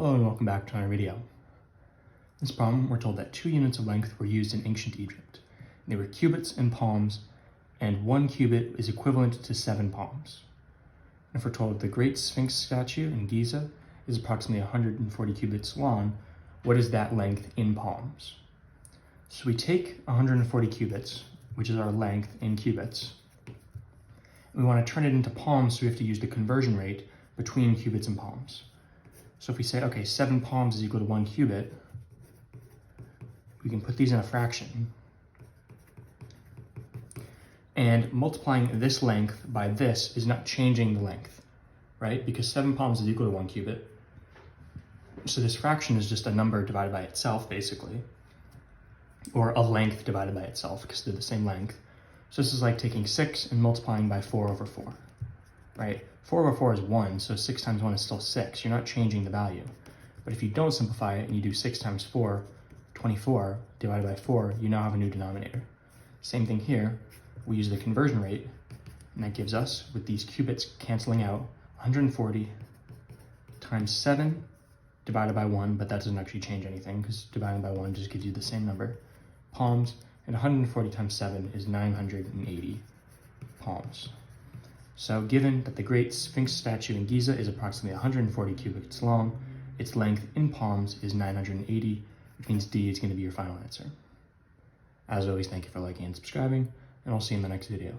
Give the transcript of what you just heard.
Hello and welcome back to another video. In this problem, we're told that 2 units of length were used in ancient Egypt. They were cubits and palms, and 1 cubit is equivalent to 7 palms. And if we're told the Great Sphinx statue in Giza is approximately 140 cubits long, what is that length in palms? So we take 140 cubits, which is our length in cubits, and we want to turn it into palms, so we have to use the conversion rate between cubits and palms. So if we say, okay, 7 palms is equal to 1 cubit, we can put these in a fraction. And multiplying this length by this is not changing the length, right? Because 7 palms is equal to 1 cubit. So this fraction is just a number divided by itself, basically. Or a length divided by itself, because they're the same length. So this is like taking 6 and multiplying by 4 over 4, right? 4 over 4 is 1, so 6 times 1 is still 6. You're not changing the value. But if you don't simplify it and you do 6 times 4, 24, divided by 4, you now have a new denominator. Same thing here. We use the conversion rate, and that gives us, with these cubits canceling out, 140 times 7 divided by 1, but that doesn't actually change anything because dividing by 1 just gives you the same number, palms, and 140 times 7 is 980 palms. So given that the Great Sphinx statue in Giza is approximately 140 cubits long, its length in palms is 980, which means D is going to be your final answer. As always, thank you for liking and subscribing, and I'll see you in the next video.